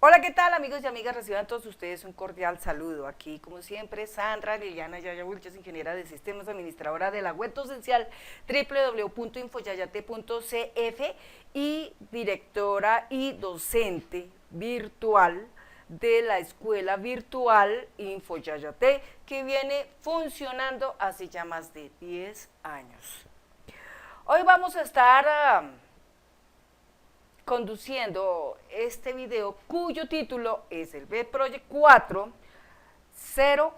Hola, ¿qué tal amigos y amigas? Reciban todos ustedes un cordial saludo. Aquí, como siempre, Sandra Liliana Yaya Wilches, ingeniera de sistemas, administradora de la web docencial www.infoyayate.cf y directora y docente virtual de la escuela virtual Infoyayate, que viene funcionando hace ya más de 10 años. Hoy vamos a estar conduciendo este video cuyo título es el B Project 4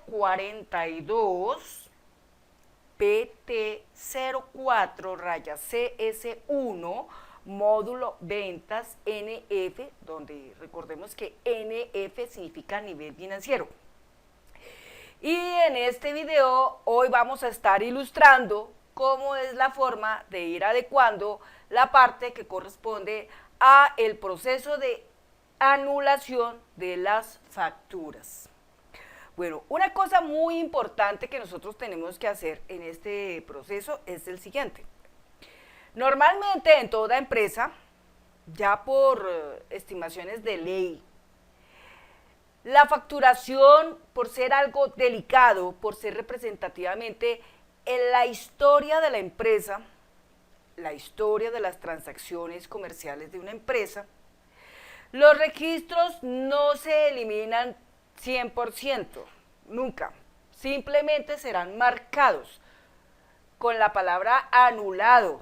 042 PT 04 CS1 módulo ventas NF, donde recordemos que NF significa nivel financiero. Y en este video hoy vamos a estar ilustrando cómo es la forma de ir adecuando la parte que corresponde a el proceso de anulación de las facturas. Bueno, una cosa muy importante que nosotros tenemos que hacer en este proceso es el siguiente. Normalmente en toda empresa, ya por estimaciones de ley, la facturación, por ser algo delicado, por ser representativamente en la historia de la empresa, la historia de las transacciones comerciales de una empresa, los registros no se eliminan 100%, nunca. Simplemente serán marcados con la palabra anulado.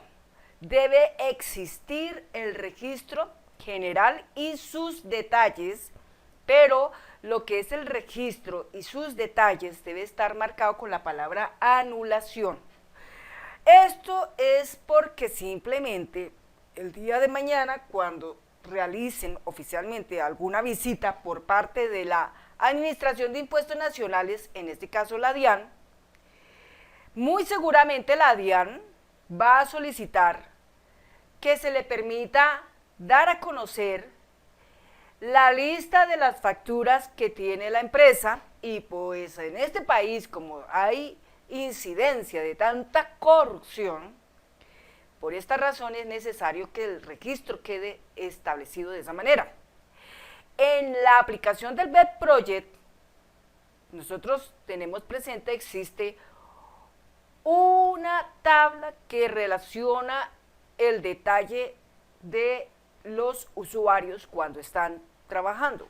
Debe existir el registro general y sus detalles, pero lo que es el registro y sus detalles debe estar marcado con la palabra anulación. Esto es porque simplemente el día de mañana, cuando realicen oficialmente alguna visita por parte de la Administración de Impuestos Nacionales, en este caso la DIAN, muy seguramente la DIAN va a solicitar que se le permita dar a conocer la lista de las facturas que tiene la empresa, y pues en este país, como hay incidencia de tanta corrupción, por esta razón es necesario que el registro quede establecido de esa manera. En la aplicación del Web Project, nosotros tenemos presente, existe una tabla que relaciona el detalle de los usuarios cuando están trabajando.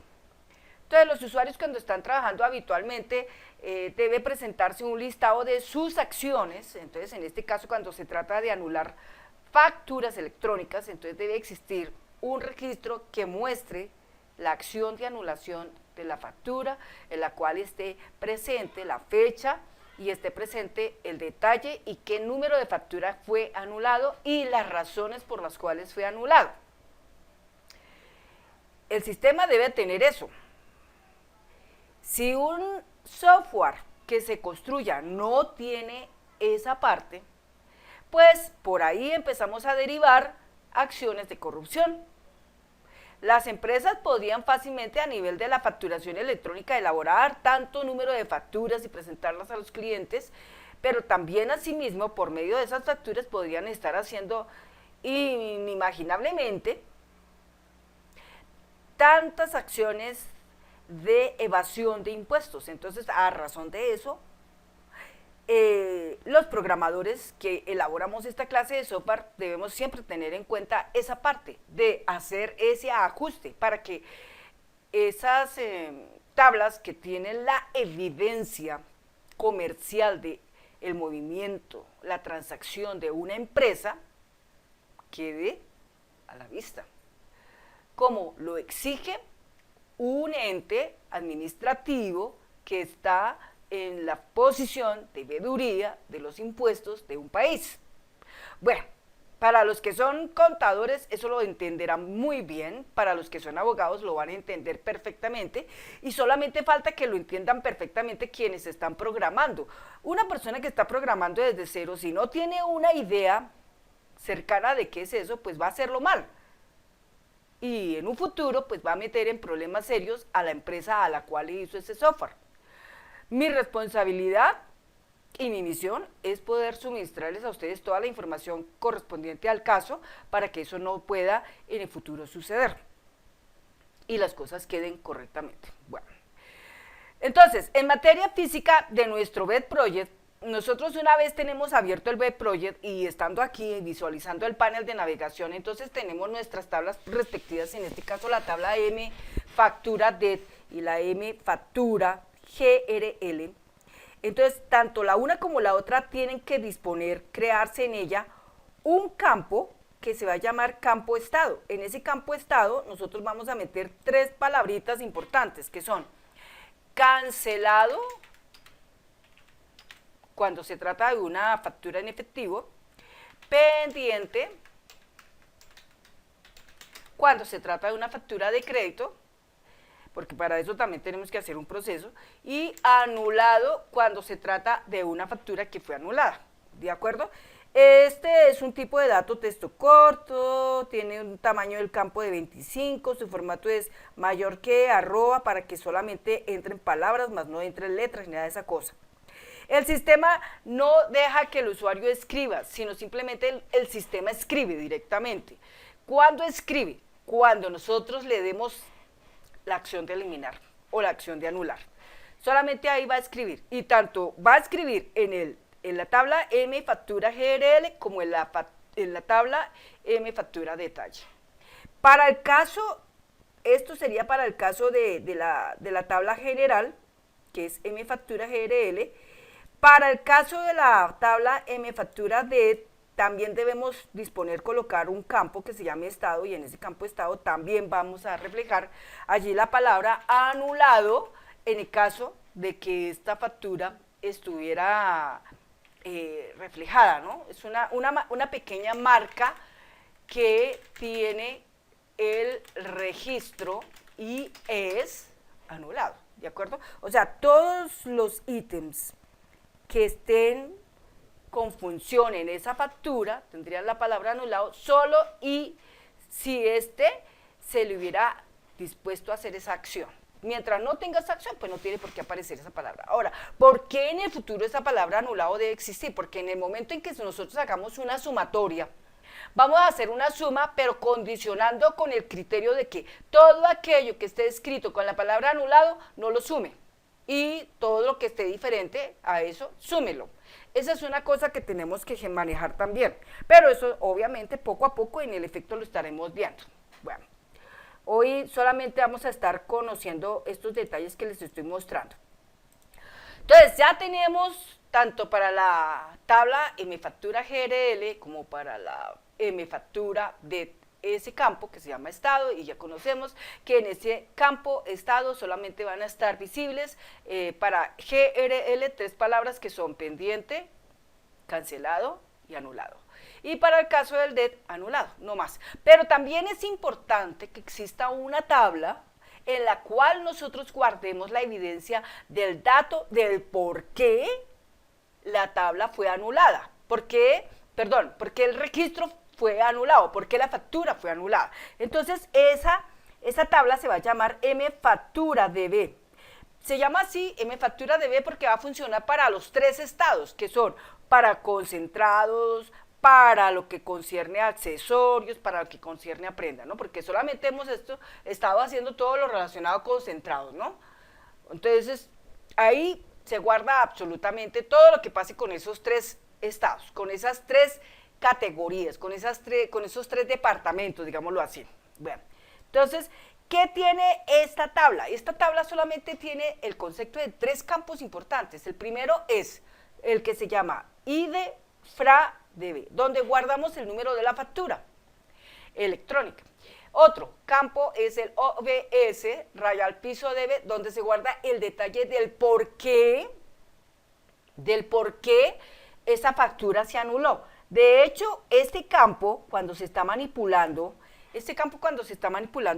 Entonces, los usuarios cuando están trabajando habitualmente debe presentarse un listado de sus acciones. Entonces, en este caso, cuando se trata de anular facturas electrónicas, entonces debe existir un registro que muestre la acción de anulación de la factura, en la cual esté presente la fecha y esté presente el detalle y qué número de factura fue anulado y las razones por las cuales fue anulado. El sistema debe tener eso. Si un software que se construya no tiene esa parte, pues por ahí empezamos a derivar acciones de corrupción. Las empresas podrían fácilmente, a nivel de la facturación electrónica, elaborar tanto número de facturas y presentarlas a los clientes, pero también asimismo por medio de esas facturas podrían estar haciendo inimaginablemente tantas acciones de evasión de impuestos. Entonces, a razón de eso, los programadores que elaboramos esta clase de software debemos siempre tener en cuenta esa parte de hacer ese ajuste para que esas tablas que tienen la evidencia comercial de el movimiento, la transacción de una empresa quede a la vista, como lo exige un ente administrativo que está en la posición de veeduría de los impuestos de un país. Bueno, para los que son contadores eso lo entenderán muy bien, para los que son abogados lo van a entender perfectamente y solamente falta que lo entiendan perfectamente quienes están programando. Una persona que está programando desde cero, si no tiene una idea cercana de qué es eso, pues va a hacerlo mal. Y en un futuro pues va a meter en problemas serios a la empresa a la cual hizo ese software. Mi responsabilidad y mi misión es poder suministrarles a ustedes toda la información correspondiente al caso para que eso no pueda en el futuro suceder. y las cosas queden correctamente. Bueno, entonces, en materia física de nuestro BED Project, nosotros una vez tenemos abierto el BED Project y estando aquí visualizando el panel de navegación, entonces tenemos nuestras tablas respectivas, en este caso la tabla M factura DET y la M factura GRL. Entonces, tanto la una como la otra tienen que disponer, crearse en ella un campo que se va a llamar campo estado. En ese campo estado nosotros vamos a meter tres palabritas importantes que son cancelado, cuando se trata de una factura en efectivo, pendiente, cuando se trata de una factura de crédito, porque para eso también tenemos que hacer un proceso, y anulado cuando se trata de una factura que fue anulada, ¿de acuerdo? Este es un tipo de dato texto corto, tiene un tamaño del campo de 25, su formato es mayor que arroba para que solamente entren palabras, más no entren letras ni nada de esa cosa. El sistema no deja que el usuario escriba, sino simplemente el sistema escribe directamente. ¿Cuándo escribe? Cuando nosotros le demos la acción de eliminar o la acción de anular. Solamente ahí va a escribir, y tanto va a escribir en la tabla M factura GRL como en la tabla M factura detalle. Para el caso, esto sería para el caso de la tabla general, que es M factura GRL. Para el caso de la tabla M factura DET, también debemos colocar un campo que se llame estado, y en ese campo estado también vamos a reflejar allí la palabra anulado en el caso de que esta factura estuviera reflejada, ¿no? Es una pequeña marca que tiene el registro y es anulado, ¿de acuerdo? O sea, todos los ítems que estén con función en esa factura tendrían la palabra anulado solo y si se le hubiera dispuesto a hacer esa acción. Mientras no tenga esa acción, pues no tiene por qué aparecer esa palabra. Ahora, ¿por qué en el futuro esa palabra anulado debe existir? Porque en el momento en que nosotros hagamos una sumatoria, vamos a hacer una suma, pero condicionando con el criterio de que todo aquello que esté escrito con la palabra anulado, no lo sume. Y todo lo que esté diferente a eso, súmelo. Esa es una cosa que tenemos que manejar también. Pero eso, obviamente, poco a poco en el efecto lo estaremos viendo. Bueno, hoy solamente vamos a estar conociendo estos detalles que les estoy mostrando. Entonces, ya tenemos tanto para la tabla M factura GRL como para la M factura de ese campo que se llama estado, y ya conocemos que en ese campo estado solamente van a estar visibles para GRL tres palabras que son pendiente, cancelado y anulado. Y para el caso del DET, anulado, no más. Pero también es importante que exista una tabla en la cual nosotros guardemos la evidencia del dato del por qué la tabla fue anulada. Porque el registro fue anulado, porque la factura fue anulada. Entonces, esa tabla se va a llamar M factura DB. Se llama así M factura DB porque va a funcionar para los tres estados, que son para concentrados, para lo que concierne a accesorios, para lo que concierne a prenda, ¿no? Porque solamente hemos estado haciendo todo lo relacionado a concentrados, ¿no? Entonces, ahí se guarda absolutamente todo lo que pase con esos tres estados, con esas tres categorías, con esos tres departamentos, digámoslo así. Bueno, entonces, ¿qué tiene esta tabla? Esta tabla solamente tiene el concepto de tres campos importantes. El primero es el que se llama ID FRA DB, donde guardamos el número de la factura electrónica. Otro campo es el OBS, raya al piso DB, donde se guarda el detalle del por qué esa factura se anuló. De hecho, este campo, cuando se está manipulando,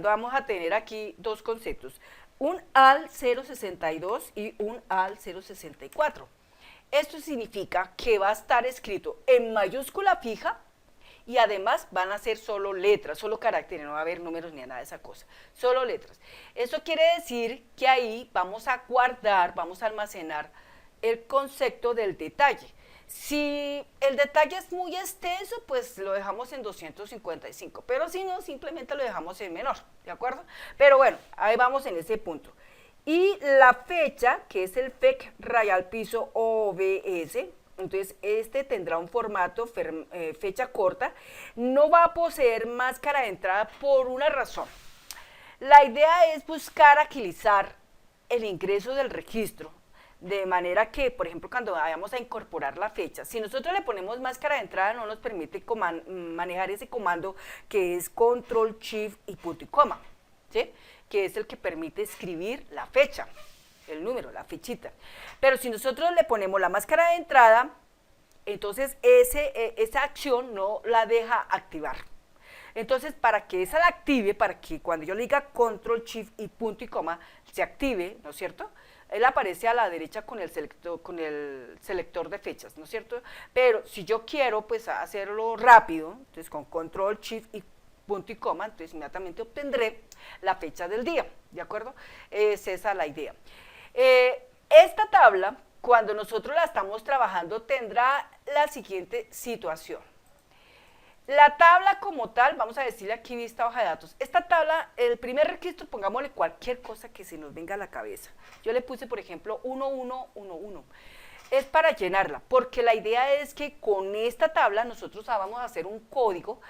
vamos a tener aquí dos conceptos, un AL 062 y un AL 064. Esto significa que va a estar escrito en mayúscula fija y además van a ser solo letras, solo caracteres, no va a haber números ni nada de esa cosa, solo letras. Eso quiere decir que ahí vamos a guardar, vamos a almacenar el concepto del detalle. Si el detalle es muy extenso, pues lo dejamos en 255, pero si no, simplemente lo dejamos en menor, ¿de acuerdo? Pero bueno, ahí vamos en ese punto. Y la fecha, que es el FEC rayal piso OBS, entonces este tendrá un formato fecha corta, no va a poseer máscara de entrada por una razón. La idea es buscar agilizar el ingreso del registro, de manera que, por ejemplo, cuando vayamos a incorporar la fecha, si nosotros le ponemos máscara de entrada, no nos permite manejar ese comando que es control shift y punto y coma, ¿sí? Que es el que permite escribir la fecha, el número, la fechita. Pero si nosotros le ponemos la máscara de entrada, entonces esa acción no la deja activar. Entonces, para que esa la active, para que cuando yo le diga control shift y punto y coma, se active, ¿no es cierto? Él aparece a la derecha con el selector de fechas, ¿no es cierto? Pero si yo quiero pues hacerlo rápido, entonces con control shift y punto y coma, entonces inmediatamente obtendré la fecha del día, ¿de acuerdo? Es esa la idea. Esta tabla, cuando nosotros la estamos trabajando, tendrá la siguiente situación. La tabla como tal, vamos a decirle aquí vista hoja de datos. Esta tabla, el primer registro, pongámosle cualquier cosa que se nos venga a la cabeza. Yo le puse, por ejemplo, 1111. Es para llenarla, porque la idea es que con esta tabla nosotros vamos a hacer un código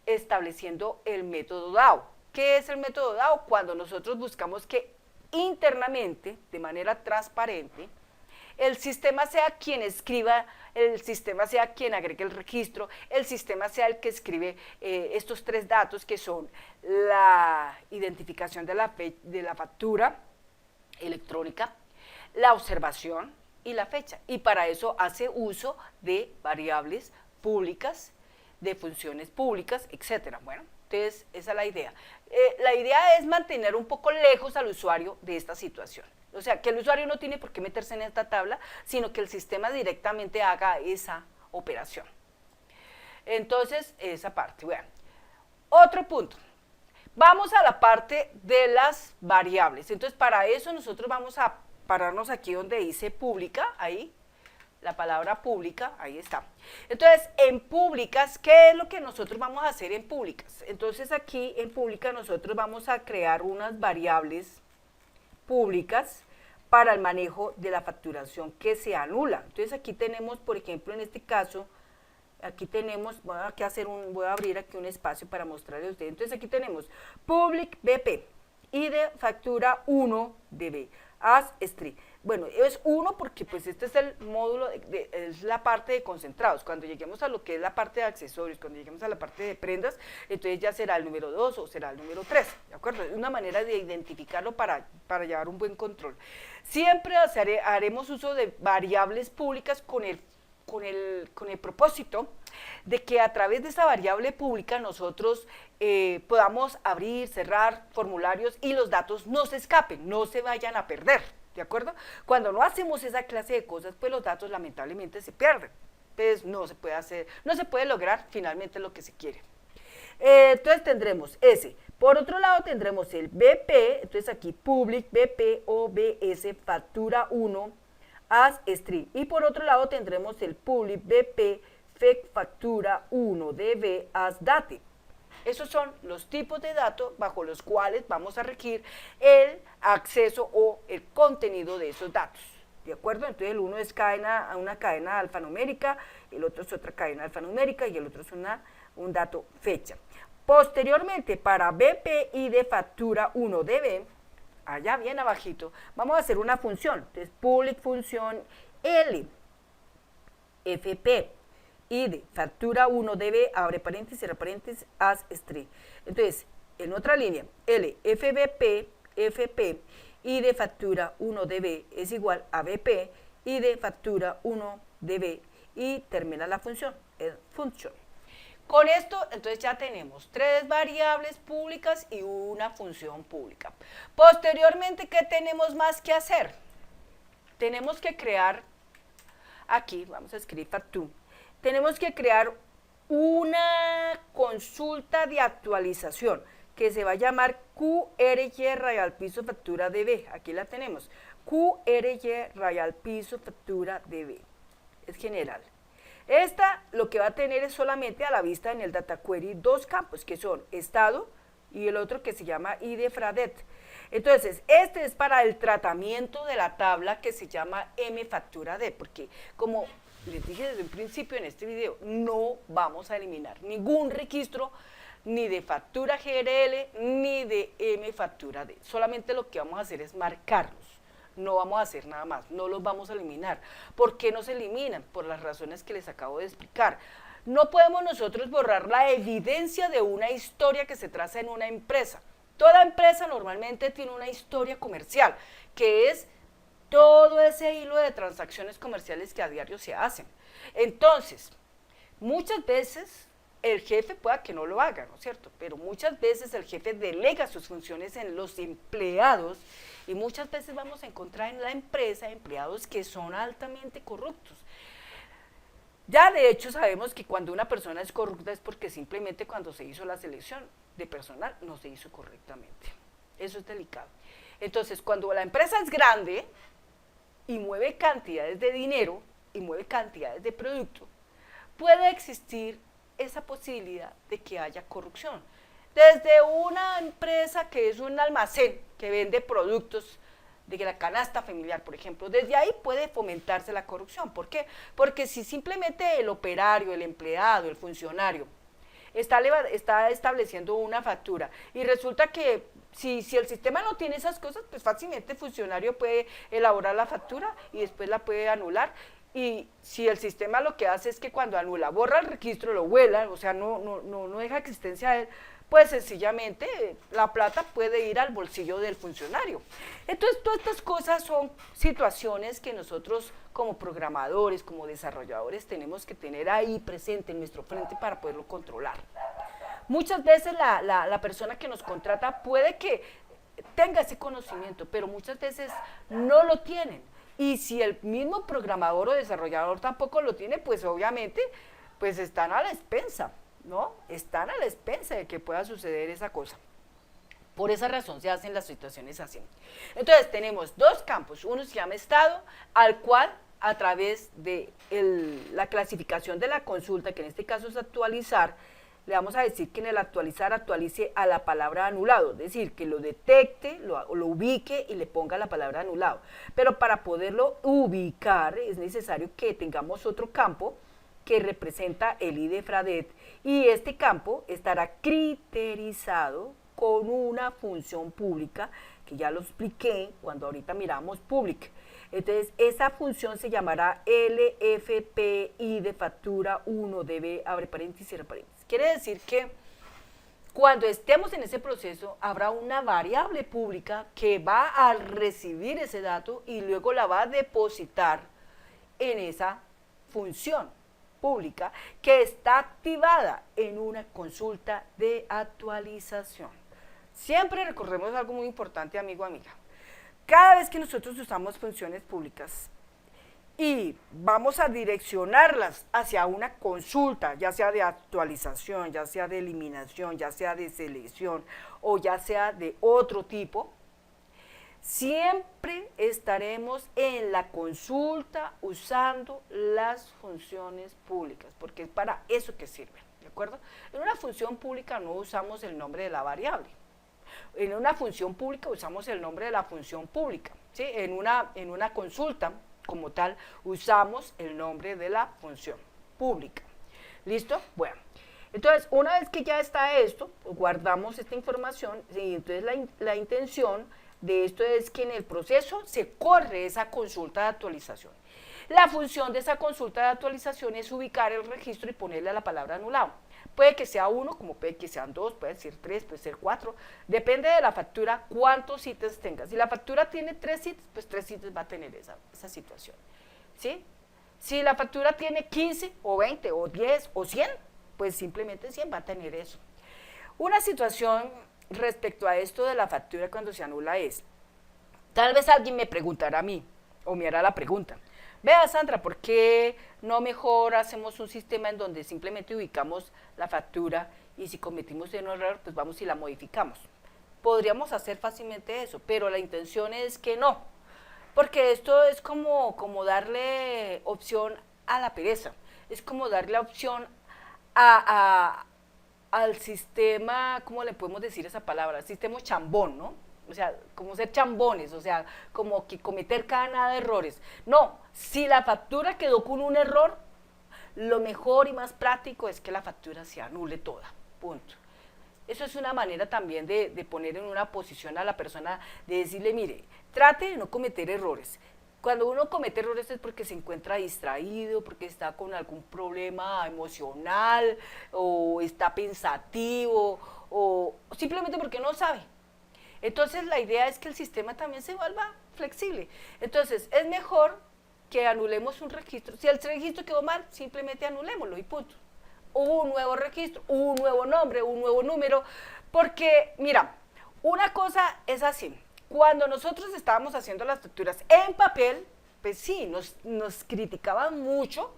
estableciendo el método DAO. ¿Qué es el método DAO? Cuando nosotros buscamos que internamente, de manera transparente, el sistema sea quien escriba, el sistema sea quien agregue el registro, el sistema sea el que escribe estos tres datos que son la identificación de la factura electrónica, la observación y la fecha. Y para eso hace uso de variables públicas, de funciones públicas, etcétera. Bueno, entonces esa es la idea. La idea es mantener un poco lejos al usuario de esta situación. O sea, que el usuario no tiene por qué meterse en esta tabla, sino que el sistema directamente haga esa operación. Entonces, esa parte. Bueno, otro punto. Vamos a la parte de las variables. Entonces, para eso nosotros vamos a pararnos aquí donde dice pública, ahí, la palabra pública, ahí está. Entonces, en públicas, ¿qué es lo que nosotros vamos a hacer en públicas? Entonces, aquí en pública nosotros vamos a crear unas variables públicas para el manejo de la facturación que se anula. Entonces aquí tenemos, por ejemplo, en este caso, aquí tenemos, voy a abrir aquí un espacio para mostrarles a ustedes. Entonces aquí tenemos public BP y de factura 1 dB as string. Bueno, es 1 porque pues este es el módulo, es la parte de concentrados. Cuando lleguemos a lo que es la parte de accesorios, cuando lleguemos a la parte de prendas, entonces ya será el número 2 o será el número 3, ¿de acuerdo? Es una manera de identificarlo para llevar un buen control. Siempre haremos uso de variables públicas con el propósito de que a través de esa variable pública nosotros podamos abrir, cerrar formularios y los datos no se escapen, no se vayan a perder, ¿de acuerdo? Cuando no hacemos esa clase de cosas, pues los datos lamentablemente se pierden. Entonces no se puede hacer, no se puede lograr finalmente lo que se quiere. Entonces tendremos ese. Por otro lado tendremos el BP, entonces aquí public BP OBS factura 1 as string. Y por otro lado tendremos el public BP FEC factura 1 DB as date. Esos son los tipos de datos bajo los cuales vamos a regir el acceso o el contenido de esos datos. ¿De acuerdo? Entonces el uno es una cadena alfanumérica, el otro es otra cadena alfanumérica y el otro es un dato fecha. Posteriormente, para BP y de factura 1 DB, allá bien abajito, vamos a hacer una función. Entonces, public función L, FP, y de factura 1 dB, abre paréntesis, cierra paréntesis, as string. Entonces, en otra línea, L, FBP, FP, y de factura 1 dB es igual a BP, y de factura 1 dB, y termina la función, el function. Con esto, entonces ya tenemos tres variables públicas y una función pública. Posteriormente, ¿qué tenemos más que hacer? Tenemos que crear, aquí vamos a escribir factu, tenemos que crear una consulta de actualización que se va a llamar QRY Rayal Piso Factura DB. Aquí la tenemos, QRY Rayal Piso Factura DB. Es general. Esta lo que va a tener es solamente a la vista en el data query dos campos, que son estado y el otro que se llama IDFRADET. Entonces, este es para el tratamiento de la tabla que se llama mFactura-D, porque como les dije desde un principio en este video, no vamos a eliminar ningún registro ni de factura GRL ni de mFactura-D. Solamente lo que vamos a hacer es marcarlos. No vamos a hacer nada más, no los vamos a eliminar. ¿Por qué no se eliminan? Por las razones que les acabo de explicar. No podemos nosotros borrar la evidencia de una historia que se traza en una empresa. Toda empresa normalmente tiene una historia comercial, que es todo ese hilo de transacciones comerciales que a diario se hacen. Entonces, muchas veces el jefe pueda que no lo haga, ¿no es cierto? Pero muchas veces el jefe delega sus funciones en los empleados y muchas veces vamos a encontrar en la empresa empleados que son altamente corruptos. Ya de hecho sabemos que cuando una persona es corrupta es porque simplemente cuando se hizo la selección de personal no se hizo correctamente. Eso es delicado. Entonces, cuando la empresa es grande y mueve cantidades de dinero y mueve cantidades de producto, puede existir esa posibilidad de que haya corrupción. Desde una empresa que es un almacén que vende productos de la canasta familiar, por ejemplo, desde ahí puede fomentarse la corrupción. ¿Por qué? Porque si simplemente el operario, el empleado, el funcionario está estableciendo una factura y resulta que si el sistema no tiene esas cosas, pues fácilmente el funcionario puede elaborar la factura y después la puede anular. Y si el sistema lo que hace es que cuando anula, borra el registro, lo vuela, o sea, no deja existencia de él, pues sencillamente la plata puede ir al bolsillo del funcionario. Entonces, todas estas cosas son situaciones que nosotros como programadores, como desarrolladores, tenemos que tener ahí presente en nuestro frente para poderlo controlar. Muchas veces la persona que nos contrata puede que tenga ese conocimiento, pero muchas veces no lo tienen. Y si el mismo programador o desarrollador tampoco lo tiene, pues obviamente pues están a la expensa, ¿no? Están a la expensa de que pueda suceder esa cosa. Por esa razón se hacen las situaciones así. Entonces tenemos dos campos, uno se llama estado, al cual a través de la clasificación de la consulta, que en este caso es actualizar, le vamos a decir que en el actualizar actualice a la palabra anulado, es decir, que lo detecte, lo ubique y le ponga la palabra anulado. Pero para poderlo ubicar es necesario que tengamos otro campo que representa el IDFRADET y este campo estará criterizado con una función pública que ya lo expliqué cuando ahorita miramos public. Entonces, esa función se llamará LFPI de factura 1 db, abre paréntesis, cierra paréntesis. Quiere decir que cuando estemos en ese proceso, habrá una variable pública que va a recibir ese dato y luego la va a depositar en esa función pública que está activada en una consulta de actualización. Siempre recordemos algo muy importante, amigo, amiga. Cada vez que nosotros usamos funciones públicas y vamos a direccionarlas hacia una consulta, ya sea de actualización, ya sea de eliminación, ya sea de selección o ya sea de otro tipo, siempre estaremos en la consulta usando las funciones públicas, porque es para eso que sirven, ¿de acuerdo? En una función pública no usamos el nombre de la variable. En una función pública usamos el nombre de la función pública, ¿sí? En una consulta como tal usamos el nombre de la función pública. ¿Listo? Bueno, entonces una vez que ya está esto, pues guardamos esta información y entonces la intención de esto es que en el proceso se corre esa consulta de actualización. La función de esa consulta de actualización es ubicar el registro y ponerle la palabra anulado. Puede que sea uno, como puede que sean dos, puede ser tres, puede ser cuatro. Depende de la factura cuántos ítems tenga. Si la factura tiene 3 ítems, pues 3 ítems va a tener esa situación. ¿Sí? Si la factura tiene 15 o 20 o 10 o 100, pues simplemente 100 va a tener eso. Una situación respecto a esto de la factura cuando se anula es, tal vez alguien me preguntará a mí, o me hará la pregunta, vea Sandra, ¿por qué no mejor hacemos un sistema en donde simplemente ubicamos la factura y si cometimos un error, pues vamos y la modificamos? Podríamos hacer fácilmente eso, pero la intención es que no, porque esto es como darle opción a la pereza. es como darle la opción a, a- al sistema, ¿cómo le podemos decir esa palabra? Al sistema chambón, ¿no? O sea, como ser chambones, o sea, como que cometer cada nada de errores. No, si la factura quedó con un error, lo mejor y más práctico es que la factura se anule toda, punto. Eso es una manera también de poner en una posición a la persona, de decirle, mire, trate de no cometer errores. Cuando uno comete errores es porque se encuentra distraído, porque está con algún problema emocional, o está pensativo, o simplemente porque no sabe. Entonces la idea es que el sistema también se vuelva flexible. Entonces es mejor que anulemos un registro. Si el registro quedó mal, simplemente anulémoslo y punto. Hubo un nuevo registro, hubo un nuevo nombre, un nuevo número, porque mira, una cosa es así, cuando nosotros estábamos haciendo las facturas en papel, pues sí, nos criticaban mucho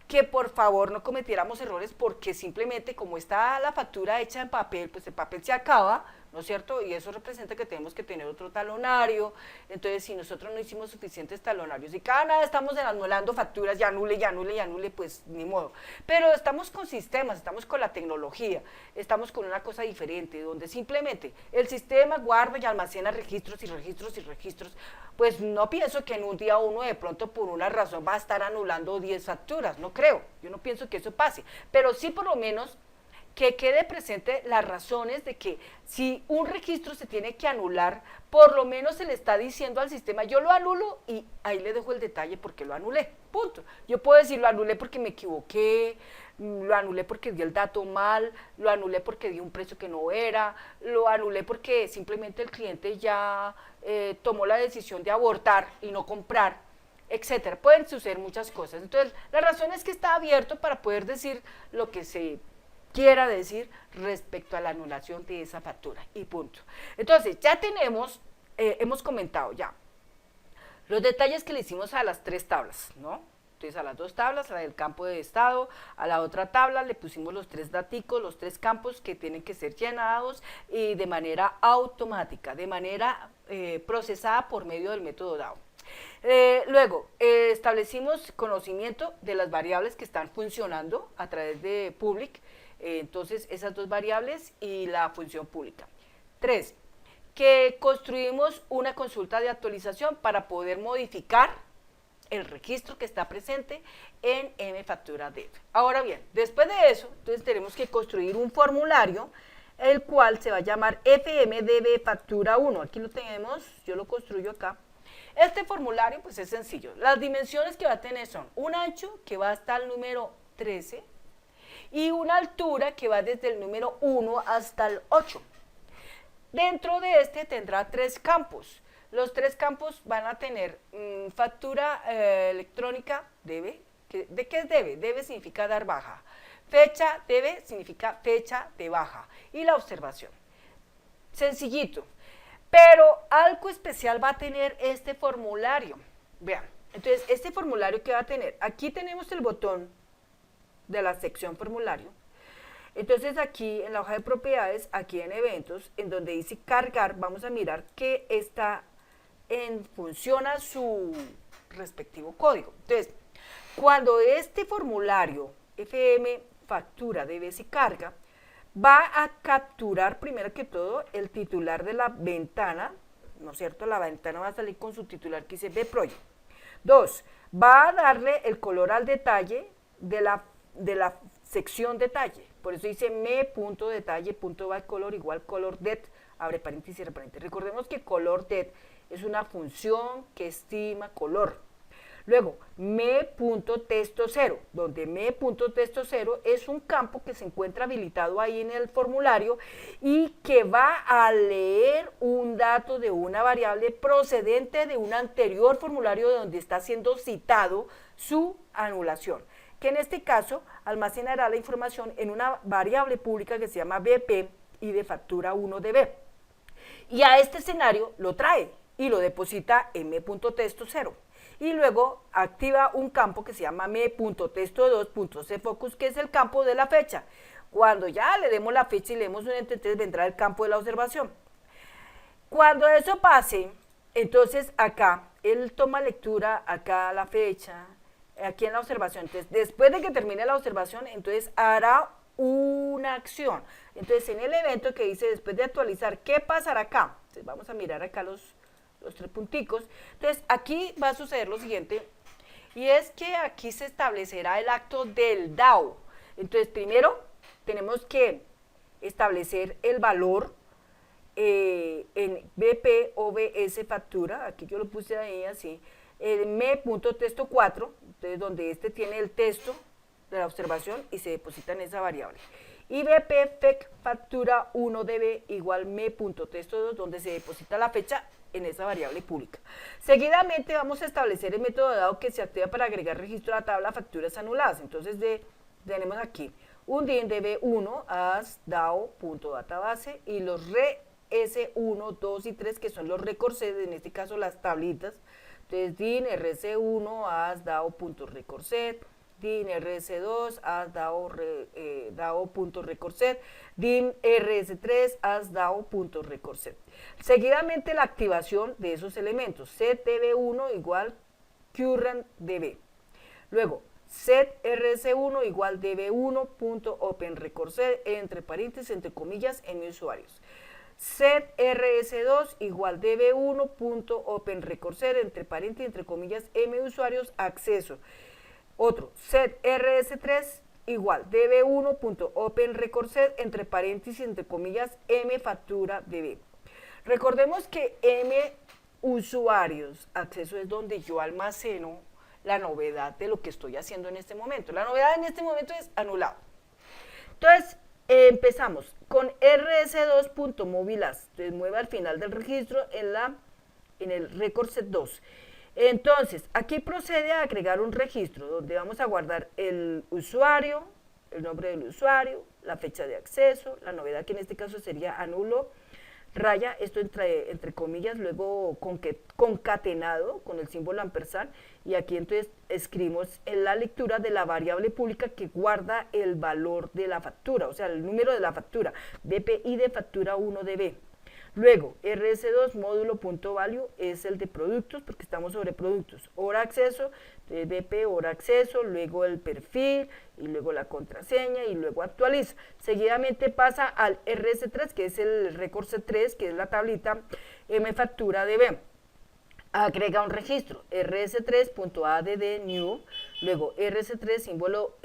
que por favor no cometiéramos errores porque simplemente como está la factura hecha en papel, pues el papel se acaba, ¿no es cierto? Y eso representa que tenemos que tener otro talonario. Entonces, si nosotros no hicimos suficientes talonarios y cada nada estamos anulando facturas y anule, y anule, y anule, pues ni modo. Pero estamos con sistemas, estamos con la tecnología, estamos con una cosa diferente, donde simplemente el sistema guarda y almacena registros y registros y registros. Pues no pienso que en un día uno de pronto por una razón va a estar anulando 10 facturas, no creo, yo no pienso que eso pase, pero sí por lo menos que quede presente las razones de que si un registro se tiene que anular, por lo menos se le está diciendo al sistema, yo lo anulo y ahí le dejo el detalle porque lo anulé, punto. Yo puedo decir, lo anulé porque me equivoqué, lo anulé porque di el dato mal, lo anulé porque di un precio que no era, lo anulé porque simplemente el cliente ya tomó la decisión de abortar y no comprar, etcétera. Pueden suceder muchas cosas. Entonces, la razón es que está abierto para poder decir lo que se quiera decir respecto a la anulación de esa factura y punto. Entonces, ya tenemos, hemos comentado ya los detalles que le hicimos a las 3 tablas, ¿no? Entonces a las 2 tablas, la del campo de estado, a la otra tabla le pusimos los 3 daticos, los 3 campos que tienen que ser llenados y de manera automática, de manera procesada por medio del método DAO. Luego, establecimos conocimiento de las variables que están funcionando a través de public, entonces esas 2 variables y la función pública. 3, que construimos una consulta de actualización para poder modificar el registro que está presente en mFactura.dev. Ahora bien, después de eso, entonces tenemos que construir un formulario, el cual se va a llamar FMDB Factura 1. Aquí lo tenemos, yo lo construyo acá. Este formulario pues es sencillo. Las dimensiones que va a tener son un ancho que va hasta el número 13 y una altura que va desde el número 1 hasta el 8. Dentro de este tendrá 3 campos. Los 3 campos van a tener factura electrónica, debe. ¿De qué es debe? Debe significa dar baja. Fecha, debe significa fecha de baja. Y la observación. Sencillito. Pero algo especial va a tener este formulario. Vean, entonces este formulario que va a tener, aquí tenemos el botón de la sección formulario. Entonces aquí en la hoja de propiedades, aquí en eventos, en donde dice cargar, vamos a mirar que está funciona su respectivo código. Entonces, cuando este formulario FM factura debe se carga, va a capturar primero que todo el titular de la ventana, ¿no es cierto? La ventana va a salir con su titular que dice BProject. 2, va a darle el color al detalle de la sección detalle. Por eso dice me.detalle.byColor igual color det, abre paréntesis, cierra paréntesis. Recordemos que color det es una función que estima color. Luego, me.texto0, donde me.texto0 es un campo que se encuentra habilitado ahí en el formulario y que va a leer un dato de una variable procedente de un anterior formulario donde está siendo citado su anulación, que en este caso almacenará la información en una variable pública que se llama BP y de factura 1 de B. Y a este escenario lo trae y lo deposita en me.texto0. Y luego activa un campo que se llama me.texto2.cfocus, que es el campo de la fecha. Cuando ya le demos la fecha y leemos un ente, entonces vendrá el campo de la observación. Cuando eso pase, entonces acá él toma lectura, acá la fecha, aquí en la observación. Entonces, después de que termine la observación, entonces hará una acción. Entonces, en el evento que dice después de actualizar, ¿qué pasará acá? Entonces, vamos a mirar acá los tres punticos. Entonces, aquí va a suceder lo siguiente, y es que aquí se establecerá el acto del DAO. Entonces, primero tenemos que establecer el valor en BP OBS factura, aquí yo lo puse ahí así, me.texto 4, entonces donde este tiene el texto de la observación y se deposita en esa variable. Y BP FEC factura 1db igual me.texto 2, donde se deposita la fecha en esa variable pública. Seguidamente vamos a establecer el método DAO que se activa para agregar registro a la tabla facturas anuladas. Entonces tenemos aquí un DIN db1 as DAO.database y los S1, 2 y 3 que son los recorset, en este caso las tablitas. Entonces DIN RC1 as DAO.recorset, DIN RS2 as DAO.recorset, DIN RS3 as DAO.recorset. Seguidamente la activación de esos elementos, set db1 igual current db. Luego, set rs1 igual db1.openrecorset entre paréntesis, entre comillas, en usuarios. Set rs2 igual db1.openrecorset entre paréntesis, entre comillas, m usuarios, acceso. Otro, set rs3 igual db1.openrecorset entre paréntesis, entre comillas, m factura db. Recordemos que m usuarios, acceso es donde yo almaceno la novedad de lo que estoy haciendo en este momento. La novedad en este momento es anulado. Entonces, empezamos con rs2.movilas, entonces mueve al final del registro en el record set 2. Entonces, aquí procede a agregar un registro donde vamos a guardar el usuario, el nombre del usuario, la fecha de acceso, la novedad que en este caso sería anulo, raya, esto entre comillas, luego concatenado con el símbolo ampersand, y aquí entonces escribimos en la lectura de la variable pública que guarda el valor de la factura, o sea, el número de la factura, BPI de factura 1db. Luego, RS2 módulo.value es el de productos, porque estamos sobre productos. Hora acceso, BP hora acceso, luego el perfil, y luego la contraseña, y luego actualiza. Seguidamente pasa al RS3, que es el record C3, que es la tablita M factura DB. Agrega un registro, rs3.add new, luego rs3 símbolo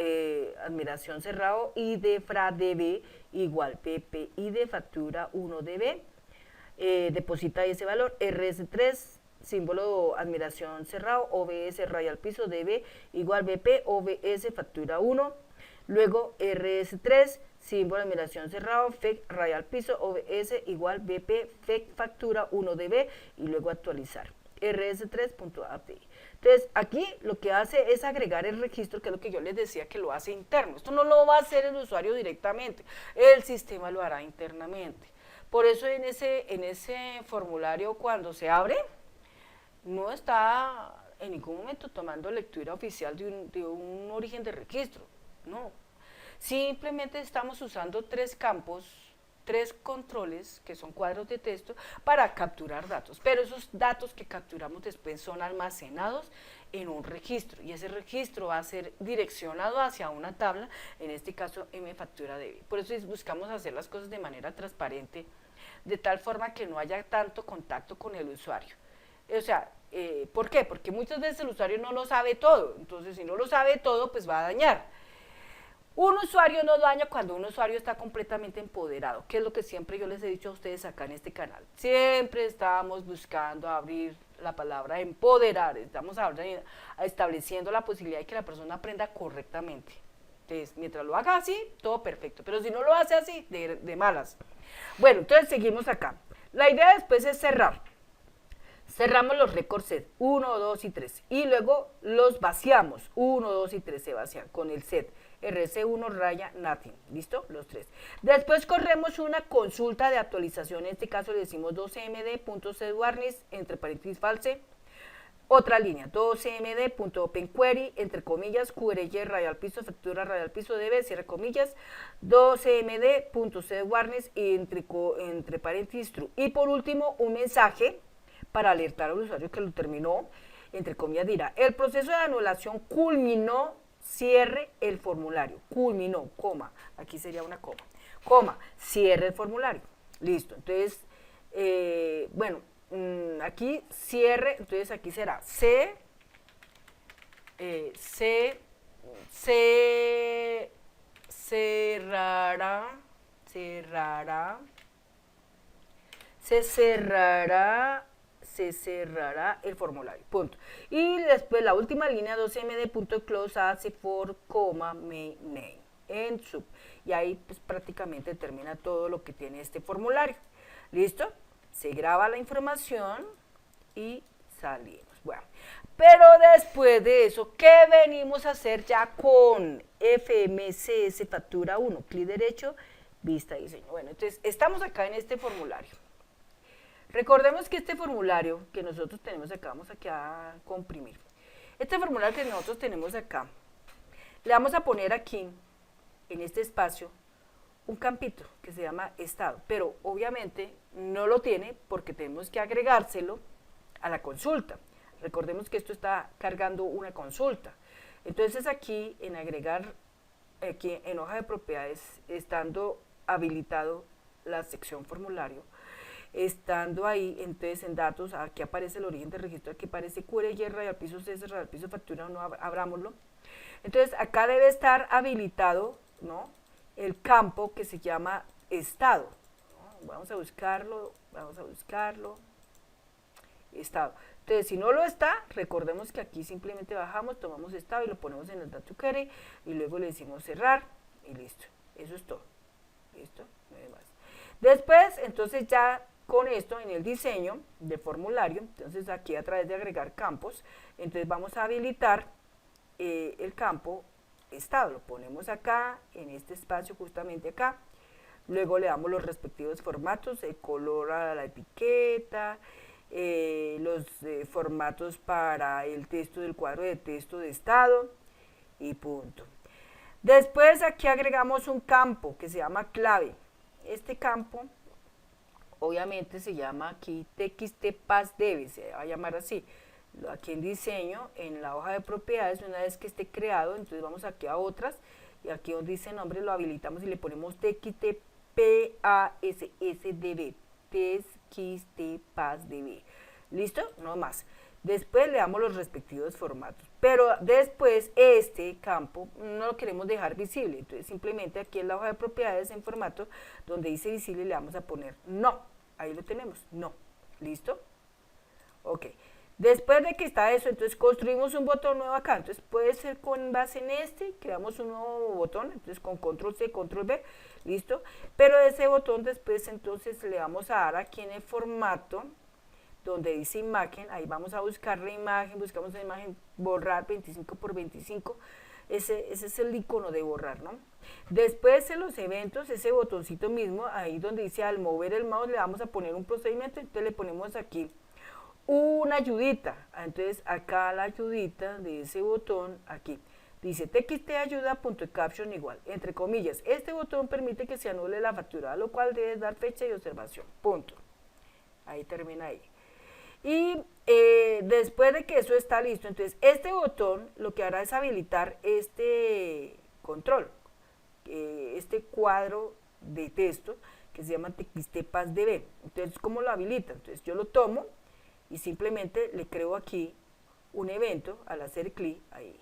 admiración cerrado, id fra db igual PPI de factura 1db. Deposita ese valor, rs3 símbolo admiración cerrado, obs raya al piso db igual bp obs factura 1, luego rs3 símbolo admiración cerrado, fec raya al piso, obs igual bp fec factura 1db y luego actualizar, rs3.api. Entonces aquí lo que hace es agregar el registro, que es lo que yo les decía que lo hace interno. Esto no lo va a hacer el usuario directamente, el sistema lo hará internamente. Por eso en ese formulario, cuando se abre, no está en ningún momento tomando lectura oficial de un origen de registro, no. Simplemente estamos usando tres campos, tres controles, que son cuadros de texto, para capturar datos, pero esos datos que capturamos después son almacenados en un registro, y ese registro va a ser direccionado hacia una tabla, en este caso M factura db. Por eso buscamos hacer las cosas de manera transparente, de tal forma que no haya tanto contacto con el usuario. O sea, ¿por qué? Porque muchas veces el usuario no lo sabe todo, entonces si no lo sabe todo, pues va a dañar. Un usuario no daña cuando un usuario está completamente empoderado, que es lo que siempre yo les he dicho a ustedes acá en este canal. Siempre estamos buscando abrir la palabra empoderar, estamos estableciendo la posibilidad de que la persona aprenda correctamente. Entonces, mientras lo haga así, todo perfecto, pero si no lo hace así, de malas. Bueno, entonces seguimos acá. La idea después es cerrar. Cerramos los record set 1, 2 y 3 y luego los vaciamos, 1, 2 y 3 se vacían con el set RC1 raya nothing, ¿listo? Los tres. Después corremos una consulta de actualización, en este caso le decimos 2cmd.setWarnis, entre paréntesis false, otra línea, 2cmd.openquery, entre comillas, qrl raya al piso, factura raya al piso db, cierre comillas, 2cmd.setWarnis, entre paréntesis true. Y por último, un mensaje para alertar al usuario que lo terminó, entre comillas dirá, el proceso de anulación culminó, cierre el formulario, culminó, coma, aquí sería una coma, cierre el formulario, listo, entonces, bueno, aquí cierre, entonces aquí será cerrará, se cerrará el formulario, punto. Y después la última línea 2md punto close as for, main name, en sub. Y ahí pues prácticamente termina todo lo que tiene este formulario. ¿Listo? Se graba la información y salimos. Bueno, pero después de eso, ¿qué venimos a hacer ya con FMCS Factura 1? Clic derecho, vista diseño. Bueno, entonces estamos acá en este formulario. Recordemos que este formulario que nosotros tenemos acá, vamos aquí a comprimir. Este formulario que nosotros tenemos acá, le vamos a poner aquí, en este espacio, un campito que se llama estado, pero obviamente no lo tiene porque tenemos que agregárselo a la consulta. Recordemos que esto está cargando una consulta. Entonces aquí en agregar, aquí en hoja de propiedades, estando habilitado la sección formulario, estando ahí, entonces en datos, aquí aparece el origen del registro, aquí aparece QRY, al piso C, al piso factura, no abrámoslo. Entonces acá debe estar habilitado, ¿no?, el campo que se llama estado. ¿No? Vamos a buscarlo, estado. Entonces, si no lo está, recordemos que aquí simplemente bajamos, tomamos estado y lo ponemos en el data to query y luego le decimos cerrar y listo. Eso es todo. ¿Listo? No hay más. Después, entonces ya con esto en el diseño de formulario, entonces aquí a través de agregar campos, entonces vamos a habilitar el campo estado, lo ponemos acá, en este espacio justamente acá, luego le damos los respectivos formatos, el color a la etiqueta, los formatos para el texto del cuadro de texto de estado y punto. Después aquí agregamos un campo que se llama clave. Este campo obviamente se llama aquí txtPassDB, se va a llamar así. Aquí en diseño, en la hoja de propiedades, una vez que esté creado, entonces vamos aquí a otras, y aquí donde dice nombre lo habilitamos y le ponemos txtPassDB, txtPassDB. ¿Listo? No más. Después le damos los respectivos formatos, pero después este campo no lo queremos dejar visible, entonces simplemente aquí en la hoja de propiedades en formato, donde dice visible le vamos a poner no, ahí lo tenemos, no. ¿Listo? Ok. Después de que está eso, entonces construimos un botón nuevo acá, entonces puede ser con base en este, creamos un nuevo botón, entonces con control C, control V, listo, pero ese botón después entonces le vamos a dar aquí en el formato, donde dice imagen, ahí vamos a buscar la imagen, buscamos la imagen, borrar 25 por 25, ese es el icono de borrar, ¿no? Después en los eventos, ese botoncito mismo, ahí donde dice al mover el mouse le vamos a poner un procedimiento, entonces le ponemos aquí una ayudita, entonces acá la ayudita de ese botón, aquí, dice txtayuda.caption igual, entre comillas, este botón permite que se anule la factura, a lo cual debes dar fecha y observación, punto, ahí termina ahí. Y después de que eso está listo, entonces este botón lo que hará es habilitar este control, este cuadro de texto que se llama txtPassDB. Entonces, ¿cómo lo habilita? Entonces yo lo tomo y simplemente le creo aquí un evento al hacer clic ahí.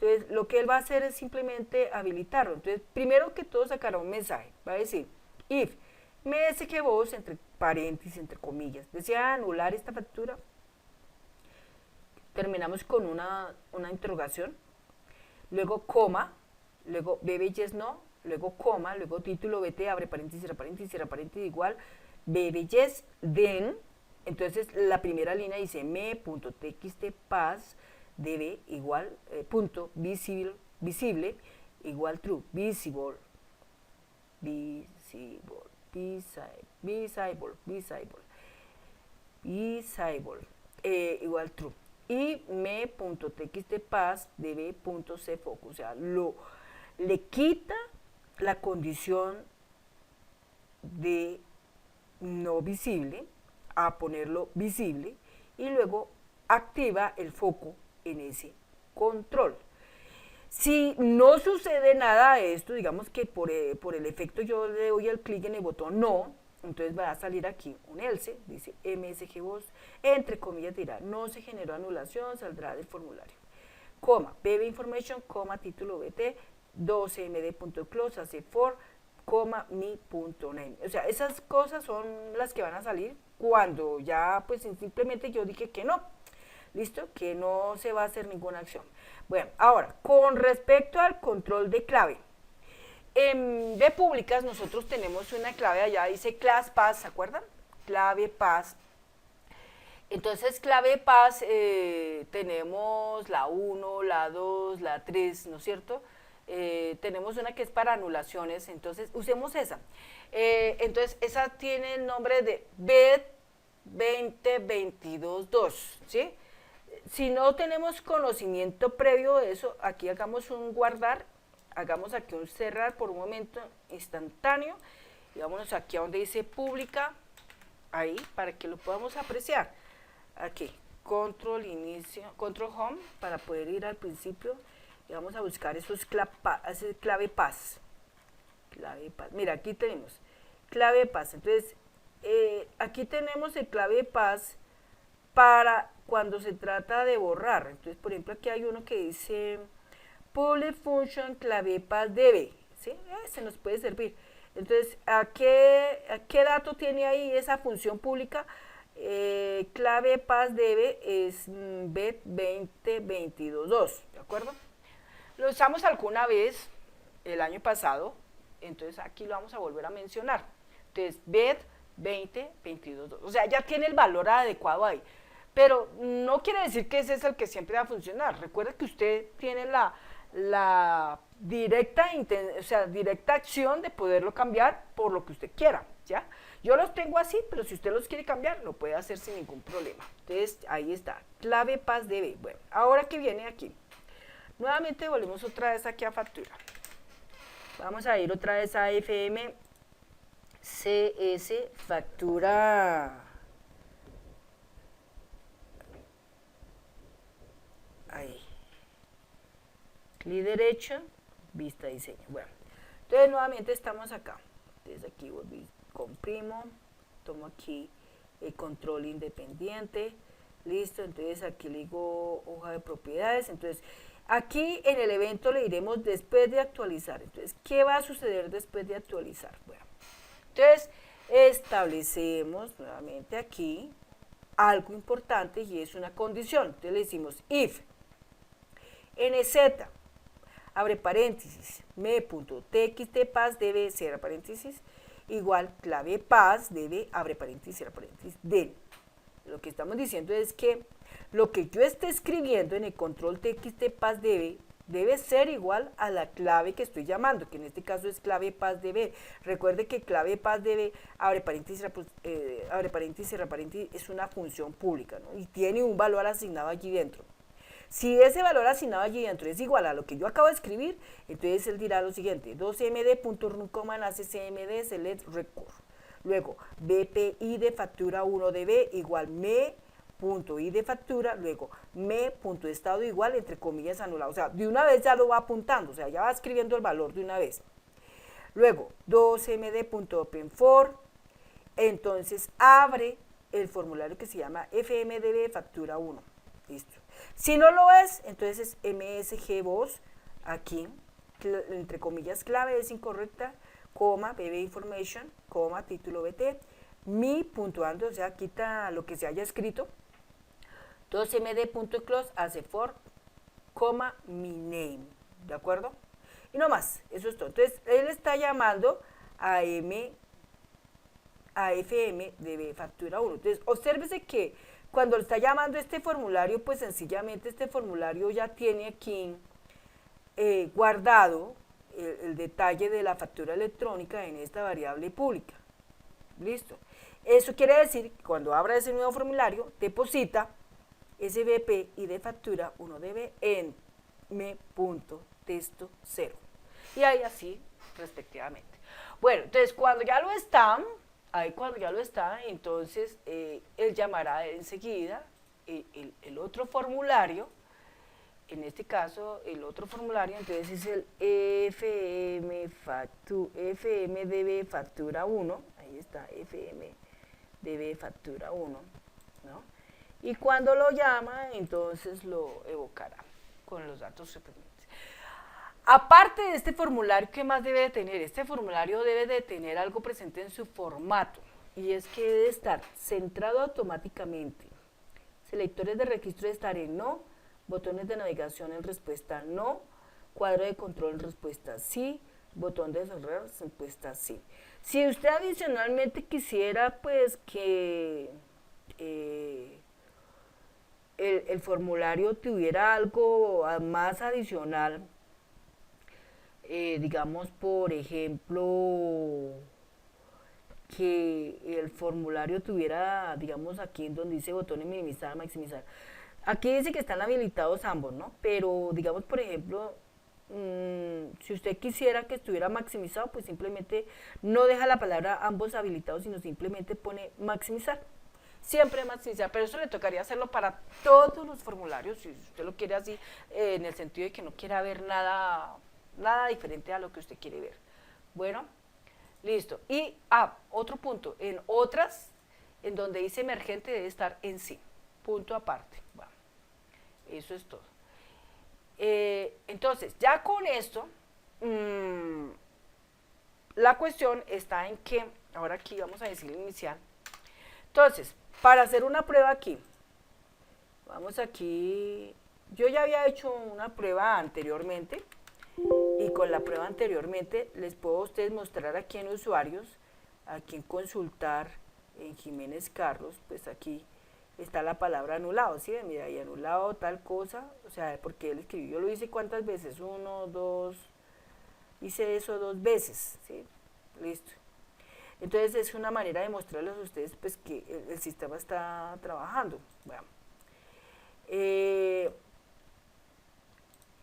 Entonces, lo que él va a hacer es simplemente habilitarlo. Entonces, primero que todo sacará un mensaje, va a decir, if msgvos, entre paréntesis, entre comillas, desea anular esta factura, terminamos con una interrogación, luego coma, luego bb yes no, luego coma, luego título bt, abre paréntesis, cierra paréntesis, cierra paréntesis, igual, bb yes, then, entonces la primera línea dice me.txtPassDB igual, punto visible, igual true, visible, igual true, y me.txtPassDB.cfocus, o sea, le quita la condición de no visible a ponerlo visible y luego activa el foco en ese control. Si no sucede nada de esto, digamos que por el efecto yo le doy el clic en el botón no, entonces va a salir aquí un else, dice MSGVoz, entre comillas dirá, no se generó anulación, saldrá del formulario. Coma, bb information, coma, título bt, 12md.close, hace for, coma, mi.name. O sea, esas cosas son las que van a salir cuando ya, pues simplemente yo dije que no. ¿Listo? Que no se va a hacer ninguna acción. Bueno, ahora, con respecto al control de clave. En de públicas nosotros tenemos una clave allá, dice class pass, ¿se acuerdan? Clave pass. Entonces, clave pass, tenemos la 1, la 2, la 3, ¿no es cierto? Tenemos una que es para anulaciones, entonces usemos esa. Entonces, esa tiene el nombre de BED 2022.2, ¿sí? Si no tenemos conocimiento previo de eso, aquí hagamos un guardar, hagamos aquí un cerrar por un momento instantáneo, y vámonos aquí a donde dice pública, ahí, para que lo podamos apreciar. Aquí, control inicio, control home, para poder ir al principio, y vamos a buscar esos clave pass. Clave pass. Mira, aquí tenemos clave pass. Entonces, aquí tenemos el clave pass para cuando se trata de borrar. Entonces, por ejemplo, aquí hay uno que dice public function clave pass debe, ¿sí? Se nos puede servir. Entonces, ¿a qué dato tiene ahí esa función pública? Clave pass debe es bet 2022.2, ¿de acuerdo? Lo usamos alguna vez el año pasado, entonces aquí lo vamos a volver a mencionar. Entonces, bet 2022.2, o sea, ya tiene el valor adecuado ahí. Pero no quiere decir que ese es el que siempre va a funcionar. Recuerde que usted tiene la directa acción de poderlo cambiar por lo que usted quiera, ¿ya? Yo los tengo así, pero si usted los quiere cambiar, lo puede hacer sin ningún problema. Entonces, ahí está, clave pass debe. Bueno, ahora que viene aquí, nuevamente volvemos otra vez aquí a factura. Vamos a ir otra vez a FM CS, factura. Ahí. Clic derecho, vista diseño. Bueno, entonces nuevamente estamos acá. Entonces aquí volví, comprimo, tomo aquí el control independiente. Listo, entonces aquí le digo hoja de propiedades. Entonces, aquí en el evento le diremos después de actualizar. Entonces, ¿qué va a suceder después de actualizar? Bueno, entonces establecemos nuevamente aquí algo importante y es una condición. Entonces le decimos if nz, abre paréntesis, me.txt pass debe, cierra paréntesis, igual clave pass debe, abre paréntesis, cierra paréntesis, del. Lo que estamos diciendo es que lo que yo esté escribiendo en el control txt pass debe ser igual a la clave que estoy llamando, que en este caso es clave pass debe. Recuerde que clave pass debe, abre paréntesis, cierra paréntesis, es una función pública, ¿no? Y tiene un valor asignado allí dentro. Si ese valor asignado allí dentro es igual a lo que yo acabo de escribir, entonces él dirá lo siguiente, 2md.run, nace cmd select record. Luego, bpi de factura 1db igual me.i de factura, luego me.estado igual, entre comillas, anulado. O sea, de una vez ya lo va apuntando, o sea, ya va escribiendo el valor de una vez. Luego, 2md.openfor, entonces abre el formulario que se llama fmdb factura 1. Listo. Si no lo es, entonces es msgvoz, aquí, entre comillas, clave es incorrecta, coma, bb information, coma, título bt, mi puntuando, o sea, quita lo que se haya escrito, 2md.close, hace for, coma, mi name, ¿de acuerdo? Y no más, eso es todo. Entonces, él está llamando a fmdb factura 1. Entonces, obsérvese que cuando está llamando este formulario, pues sencillamente este formulario ya tiene aquí guardado el detalle de la factura electrónica en esta variable pública. Listo. Eso quiere decir que cuando abra ese nuevo formulario, deposita SBP y de factura 1db en me.texto 0. Y ahí así respectivamente. Bueno, entonces cuando ya lo está, entonces él llamará enseguida el otro formulario, en este caso, el otro formulario, entonces es el FMDB factura 1, ahí está, FMDB factura 1, ¿no? Y cuando lo llama, entonces lo evocará con los datos suprimientes. Aparte de este formulario, ¿qué más debe de tener? Este formulario debe de tener algo presente en su formato, y es que debe estar centrado automáticamente. Selectores de registro de estar en no, botones de navegación en respuesta no, cuadro de control en respuesta sí, botón de cerrar respuesta sí. Si usted adicionalmente quisiera pues que el formulario tuviera algo más adicional, digamos por ejemplo que el formulario tuviera, digamos aquí en donde dice botones minimizar, maximizar, aquí dice que están habilitados ambos, ¿no? Pero digamos por ejemplo, si usted quisiera que estuviera maximizado, pues simplemente no deja la palabra ambos habilitados, sino simplemente pone maximizar. Siempre maximizar, pero eso le tocaría hacerlo para todos los formularios, si usted lo quiere así, en el sentido de que no quiera ver nada diferente a lo que usted quiere ver. Bueno, listo. Y, otro punto, en otras, en donde dice emergente debe estar en sí, punto aparte. Bueno, eso es todo. Entonces, ya con esto, la cuestión está en que, ahora aquí vamos a decir inicial. Entonces, para hacer una prueba aquí, vamos aquí, yo ya había hecho una prueba anteriormente, y con la prueba anteriormente les puedo a ustedes mostrar aquí en usuarios, aquí en consultar, en Jiménez Carlos, pues aquí está la palabra anulado, ¿sí? Mira, y anulado tal cosa, o sea, porque él escribió, yo lo hice cuántas veces, 1, 2, hice eso 2 veces, ¿sí? Listo. Entonces es una manera de mostrarles a ustedes pues que el sistema está trabajando. Bueno.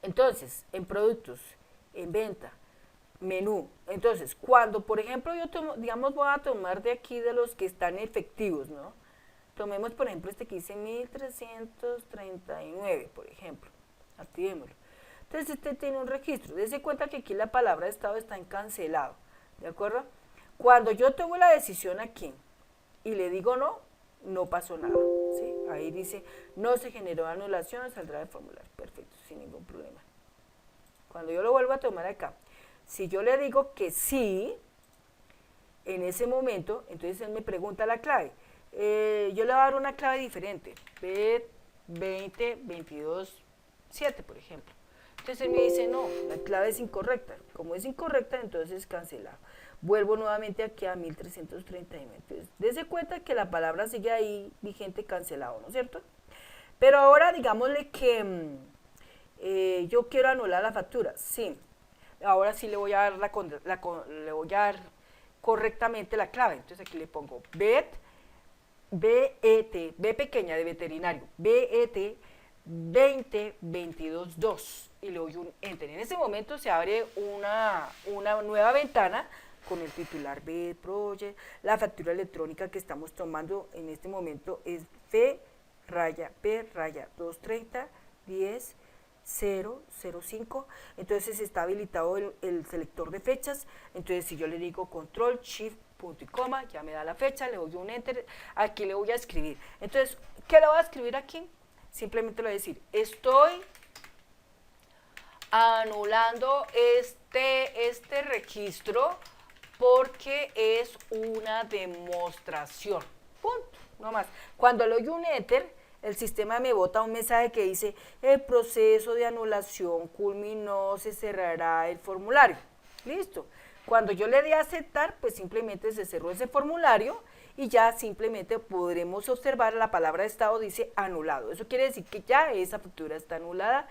Entonces, en productos, en venta, menú. Entonces, cuando, por ejemplo, yo tomo, digamos, voy a tomar de aquí de los que están efectivos, ¿no? Tomemos, por ejemplo, este que dice 1339, por ejemplo. Activémoslo. Entonces, este tiene un registro. Dese cuenta que aquí la palabra estado está en cancelado, ¿de acuerdo? Cuando yo tomo la decisión aquí y le digo no, no pasó nada, ¿sí? Ahí dice, no se generó anulación, saldrá de formulario. Perfecto, sin ningún problema. Cuando yo lo vuelvo a tomar acá, si yo le digo que sí, en ese momento, entonces él me pregunta la clave. Yo le voy a dar una clave diferente, B2022-7, por ejemplo. Entonces él me dice, no, la clave es incorrecta. Como es incorrecta, entonces cancelado. Vuelvo nuevamente aquí a 1339. Entonces, dése cuenta que la palabra sigue ahí vigente, cancelado, ¿no es cierto? Pero ahora digámosle que yo quiero anular la factura. Sí, ahora sí le voy a dar le voy a dar correctamente la clave. Entonces aquí le pongo BET, B pequeña de veterinario, BET 20222 y le doy un enter. En ese momento se abre una nueva ventana con el titular BET Project. La factura electrónica que estamos tomando en este momento es F-P-230-10-005. Entonces está habilitado el selector de fechas. Entonces si yo le digo control shift punto y coma, ya me da la fecha, le doy un enter, aquí le voy a escribir. Entonces, ¿qué le voy a escribir aquí? Simplemente le voy a decir, estoy anulando este registro porque es una demostración. Punto, no más. Cuando le doy un enter, el sistema me bota un mensaje que dice, el proceso de anulación culminó, se cerrará el formulario. Listo. Cuando yo le dé a aceptar, pues simplemente se cerró ese formulario y ya simplemente podremos observar la palabra estado dice anulado. Eso quiere decir que ya esa factura está anulada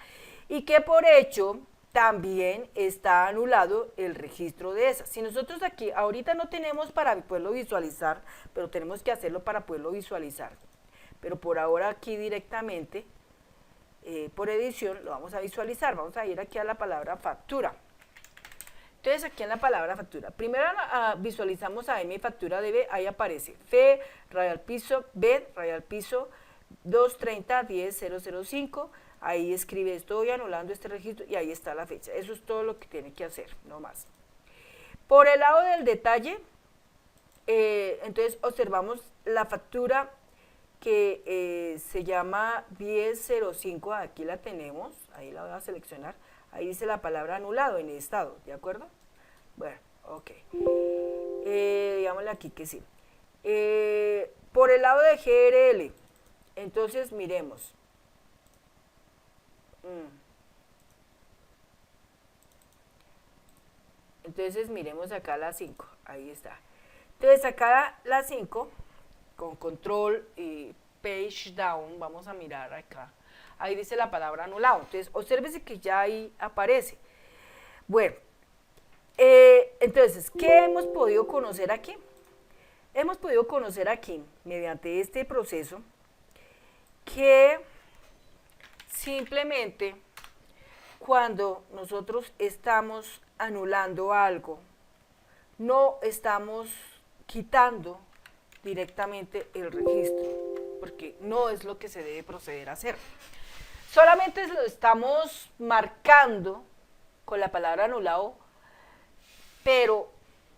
y que por hecho también está anulado el registro de esa. Si nosotros aquí ahorita no tenemos para poderlo visualizar, pero tenemos que hacerlo para poderlo visualizar. Pero por ahora aquí directamente, por edición, lo vamos a visualizar. Vamos a ir aquí a la palabra factura. Entonces aquí en la palabra factura, primero visualizamos a mi factura debe, ahí aparece F, raya al piso, B, raya al piso, 230-10-005, ahí escribe estoy anulando este registro y ahí está la fecha. Eso es todo lo que tiene que hacer, no más. Por el lado del detalle, entonces observamos la factura que se llama 1005, aquí la tenemos, ahí la voy a seleccionar, ahí dice la palabra anulado en estado, ¿de acuerdo? Bueno, ok, digámosle aquí que sí. Por el lado de GRL, entonces miremos. Entonces miremos acá la 5, ahí está. Entonces acá la 5, con control y page down, vamos a mirar acá. Ahí dice la palabra anulado. Entonces obsérvese que ya ahí aparece. Bueno, entonces, ¿qué hemos podido conocer aquí? Hemos podido conocer aquí, mediante este proceso, que simplemente cuando nosotros estamos anulando algo, no estamos quitando directamente el registro, porque no es lo que se debe proceder a hacer. Solamente lo estamos marcando con la palabra anulado, pero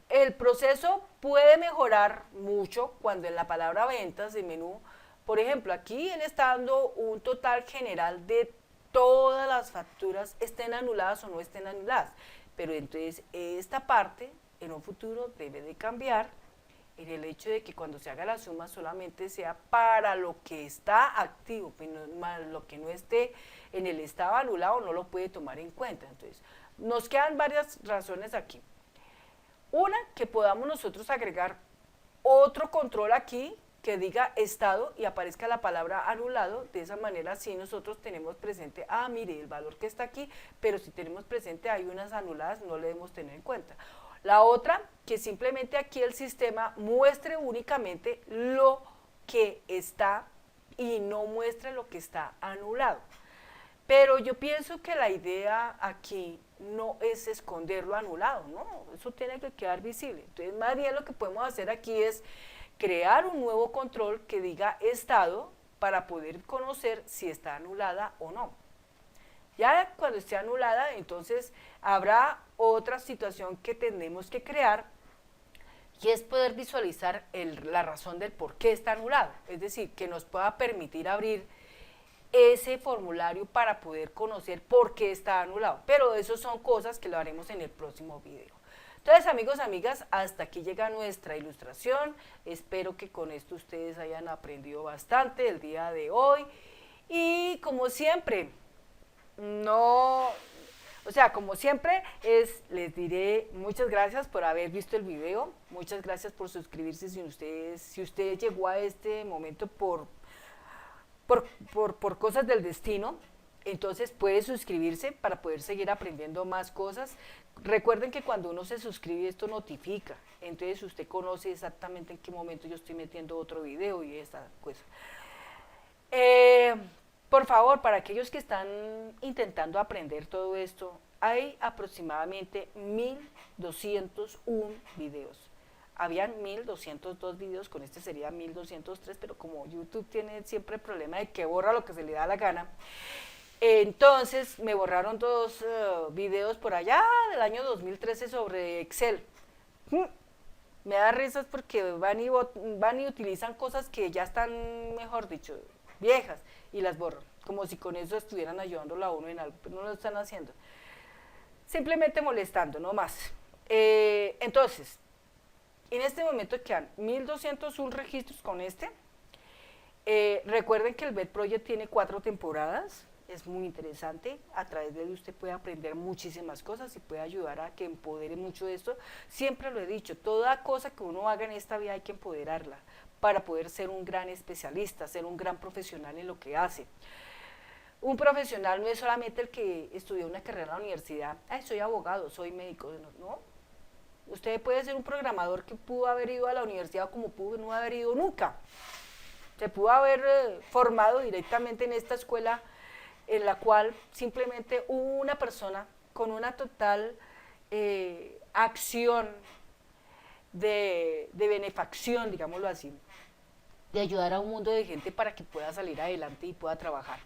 el proceso puede mejorar mucho cuando en la palabra ventas de menú, por ejemplo, aquí él está dando un total general de todas las facturas, estén anuladas o no estén anuladas, pero entonces esta parte en un futuro debe de cambiar en el hecho de que cuando se haga la suma solamente sea para lo que está activo, más lo que no esté en el estado anulado no lo puede tomar en cuenta. Entonces, nos quedan varias razones aquí. Una, que podamos nosotros agregar otro control aquí que diga estado y aparezca la palabra anulado, de esa manera sí nosotros tenemos presente, mire, el valor que está aquí, pero si tenemos presente hay unas anuladas, no le debemos tener en cuenta. La otra, que simplemente aquí el sistema muestre únicamente lo que está y no muestre lo que está anulado. Pero yo pienso que la idea aquí no es esconder lo anulado, no, eso tiene que quedar visible. Entonces, más bien lo que podemos hacer aquí es crear un nuevo control que diga estado para poder conocer si está anulada o no. Ya cuando esté anulada, entonces habrá otra situación que tenemos que crear y es poder visualizar la razón del por qué está anulado. Es decir, que nos pueda permitir abrir ese formulario para poder conocer por qué está anulado. Pero eso son cosas que lo haremos en el próximo video. Entonces, amigos, amigas, hasta aquí llega nuestra ilustración. Espero que con esto ustedes hayan aprendido bastante el día de hoy. Y como siempre, como siempre, les diré muchas gracias por haber visto el video, muchas gracias por suscribirse si usted llegó a este momento por cosas del destino, entonces puede suscribirse para poder seguir aprendiendo más cosas. Recuerden que cuando uno se suscribe esto notifica, entonces usted conoce exactamente en qué momento yo estoy metiendo otro video y esta cosa. Por favor, para aquellos que están intentando aprender todo esto, hay aproximadamente 1201 videos. Habían 1202 videos, con este sería 1203, pero como YouTube tiene siempre el problema de que borra lo que se le da la gana, entonces me borraron dos videos por allá del año 2013 sobre Excel. Me da risas porque van y utilizan cosas que ya están, mejor dicho, viejas, y las borran, como si con eso estuvieran ayudándolo a uno en algo, pero no lo están haciendo. Simplemente molestando, no más. Entonces, en este momento quedan 1201 registros con este. Recuerden que el BED Project tiene 4 temporadas, es muy interesante, a través de él usted puede aprender muchísimas cosas y puede ayudar a que empodere mucho esto. Siempre lo he dicho, toda cosa que uno haga en esta vida hay que empoderarla para poder ser un gran especialista, ser un gran profesional en lo que hace. Un profesional no es solamente el que estudió una carrera en la universidad, soy abogado, soy médico, no. Usted puede ser un programador que pudo haber ido a la universidad como pudo no haber ido nunca. Se pudo haber formado directamente en esta escuela en la cual simplemente una persona con una total acción de benefacción, digámoslo así, de ayudar a un mundo de gente para que pueda salir adelante y pueda trabajar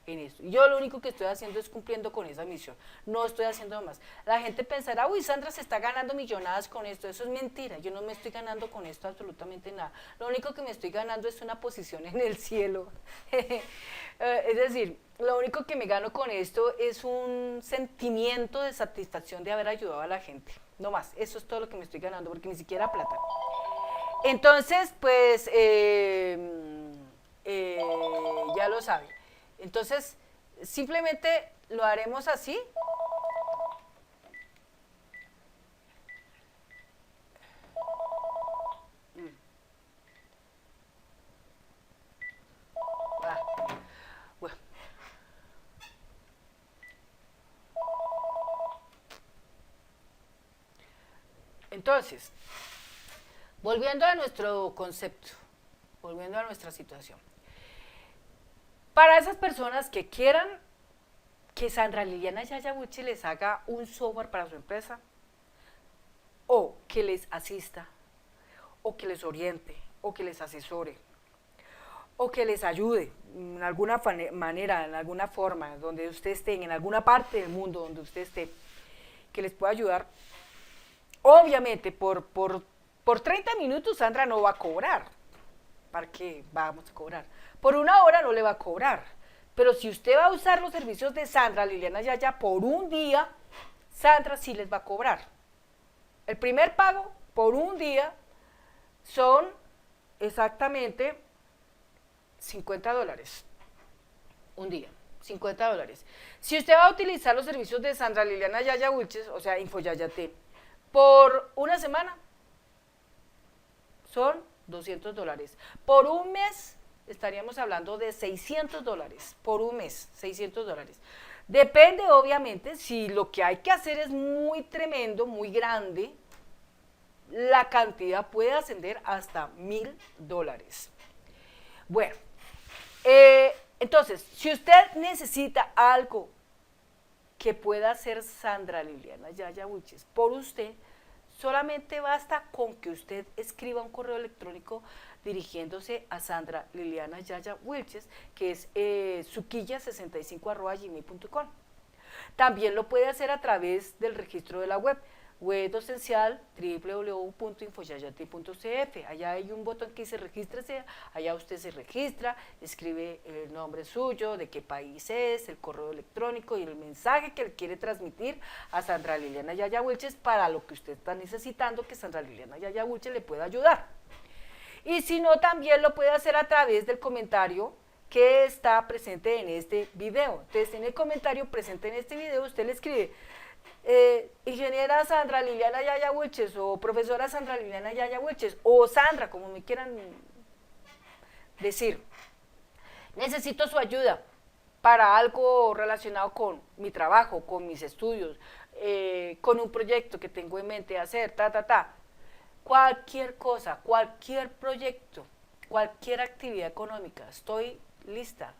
en esto. Yo lo único que estoy haciendo es cumpliendo con esa misión, no estoy haciendo más. La gente pensará, uy, Sandra se está ganando millonadas con esto, eso es mentira, yo no me estoy ganando con esto absolutamente nada. Lo único que me estoy ganando es una posición en el cielo. Es decir, lo único que me gano con esto es un sentimiento de satisfacción de haber ayudado a la gente, no más, eso es todo lo que me estoy ganando, porque ni siquiera plata. Entonces, pues, ya lo saben. Entonces, simplemente lo haremos así. Ah, bueno. Entonces, volviendo a nuestro concepto, volviendo a nuestra situación. Para esas personas que quieran que Sandra Liliana Yayabuchi les haga un software para su empresa, o que les asista, o que les oriente, o que les asesore, o que les ayude en alguna manera, en alguna forma, donde usted esté, en alguna parte del mundo donde usted esté, que les pueda ayudar. Obviamente, por 30 minutos Sandra no va a cobrar. ¿Para qué vamos a cobrar? Por una hora no le va a cobrar. Pero si usted va a usar los servicios de Sandra Liliana Yaya por un día, Sandra sí les va a cobrar. El primer pago por un día son exactamente $50. Un día, $50. Si usted va a utilizar los servicios de Sandra Liliana Yaya Wilches, o sea, InfoYayate, por una semana, son $200. Por un mes, estaríamos hablando de $600. Por un mes, $600. Depende, obviamente, si lo que hay que hacer es muy tremendo, muy grande, la cantidad puede ascender hasta $1000. Bueno, entonces, si usted necesita algo que pueda hacer Sandra Liliana Yaya Wilches por usted, solamente basta con que usted escriba un correo electrónico dirigiéndose a Sandra Liliana Yaya Wilches, que es suquilla65@gmail.com. También lo puede hacer a través del registro de la web docencial www.infoyayate.cf. Allá hay un botón que dice regístrese, allá usted se registra, escribe el nombre suyo, de qué país es, el correo electrónico y el mensaje que le quiere transmitir a Sandra Liliana Yaya Wilches para lo que usted está necesitando que Sandra Liliana Yaya Wilches le pueda ayudar. Y si no, también lo puede hacer a través del comentario que está presente en este video. Entonces, en el comentario presente en este video, usted le escribe ingeniera Sandra Liliana Yaya Wilches, o profesora Sandra Liliana Yaya Wilches, o Sandra, como me quieran decir. Necesito su ayuda para algo relacionado con mi trabajo, con mis estudios, con un proyecto que tengo en mente hacer, cualquier cosa, cualquier proyecto, cualquier actividad económica, estoy lista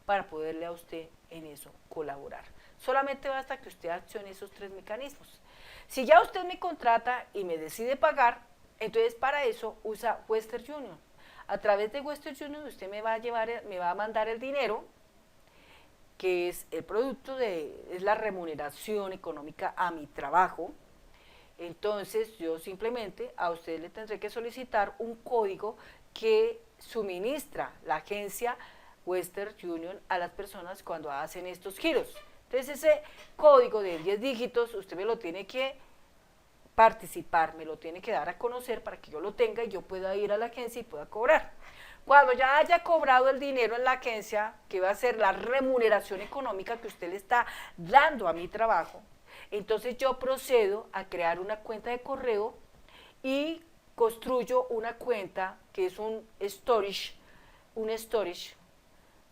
para poderle a usted en eso colaborar. Solamente basta que usted accione esos 3 mecanismos. Si ya usted me contrata y me decide pagar, entonces para eso usa Western Union. A través de Western Union usted me va a mandar el dinero, que es el producto es la remuneración económica a mi trabajo. Entonces yo simplemente a usted le tendré que solicitar un código que suministra la agencia Western Union a las personas cuando hacen estos giros. Entonces ese código de 10 dígitos usted me lo tiene que participar, me lo tiene que dar a conocer para que yo lo tenga y yo pueda ir a la agencia y pueda cobrar. Cuando ya haya cobrado el dinero en la agencia, que va a ser la remuneración económica que usted le está dando a mi trabajo, entonces yo procedo a crear una cuenta de correo y construyo una cuenta que es un storage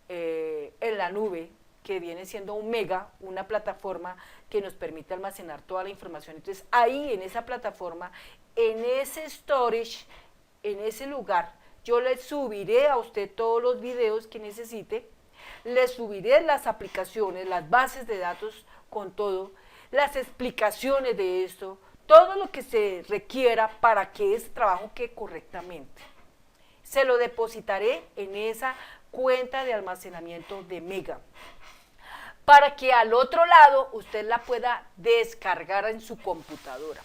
en la nube, que viene siendo un mega, una plataforma que nos permite almacenar toda la información. Entonces ahí en esa plataforma, en ese storage, en ese lugar, yo le subiré a usted todos los videos que necesite, le subiré las aplicaciones, las bases de datos con todo, las explicaciones de esto, todo lo que se requiera para que ese trabajo quede correctamente. se lo depositaré en esa cuenta de almacenamiento de Mega, para que al otro lado usted la pueda descargar en su computadora.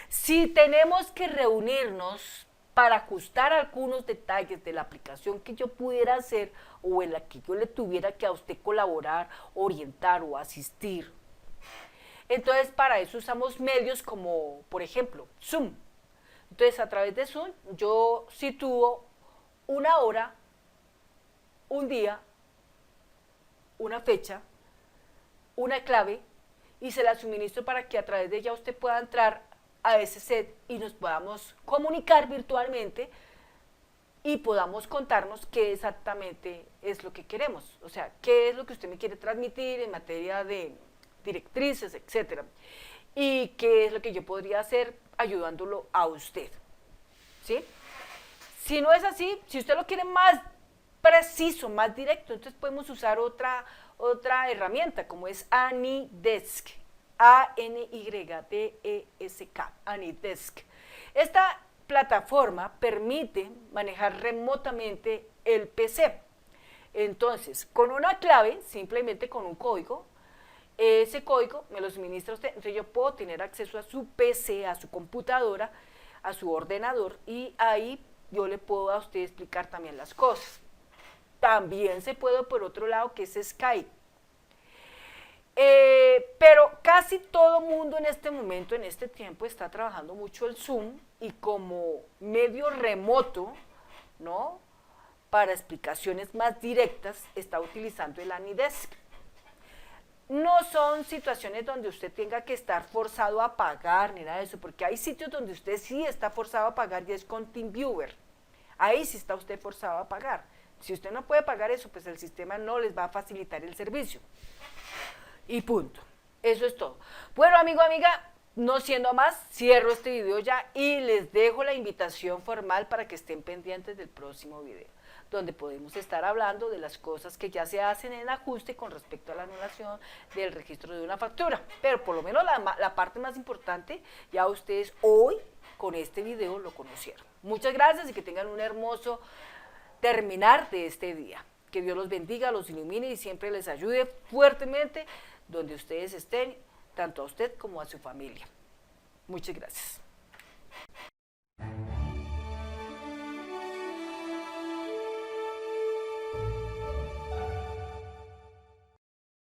Si tenemos que reunirnos para ajustar algunos detalles de la aplicación que yo pudiera hacer o en la que yo le tuviera que a usted colaborar, orientar o asistir, entonces para eso usamos medios como, por ejemplo, Zoom. Entonces a través de Zoom yo sitúo una hora, un día, una fecha, una clave y se la suministro para que a través de ella usted pueda entrar a ese set y nos podamos comunicar virtualmente y podamos contarnos qué exactamente es lo que queremos, o sea, qué es lo que usted me quiere transmitir en materia de directrices, etcétera, y qué es lo que yo podría hacer ayudándolo a usted, ¿sí? Si no es así, si usted lo quiere más preciso, más directo, entonces podemos usar otra herramienta como es AnyDesk, ANYDESK, AnyDesk. Esta plataforma permite manejar remotamente el PC. Entonces, con una clave, simplemente con un código, ese código me lo suministra usted, entonces yo puedo tener acceso a su PC, a su computadora, a su ordenador y ahí yo le puedo a usted explicar también las cosas. También se puede por otro lado que es Skype. Pero casi todo mundo en este momento, en este tiempo, está trabajando mucho el Zoom y como medio remoto, ¿no? Para explicaciones más directas, está utilizando el AnyDesk. No son situaciones donde usted tenga que estar forzado a pagar ni nada de eso, porque hay sitios donde usted sí está forzado a pagar y es con TeamViewer. Ahí sí está usted forzado a pagar. Si usted no puede pagar eso, pues el sistema no les va a facilitar el servicio. Y punto. Eso es todo. Bueno, amigo, amiga, no siendo más, cierro este video ya y les dejo la invitación formal para que estén pendientes del próximo video, donde podemos estar hablando de las cosas que ya se hacen en ajuste con respecto a la anulación del registro de una factura. Pero por lo menos la parte más importante, ya ustedes hoy con este video lo conocieron. Muchas gracias y que tengan un hermoso terminar de este día. Que Dios los bendiga, los ilumine y siempre les ayude fuertemente donde ustedes estén, tanto a usted como a su familia. Muchas gracias.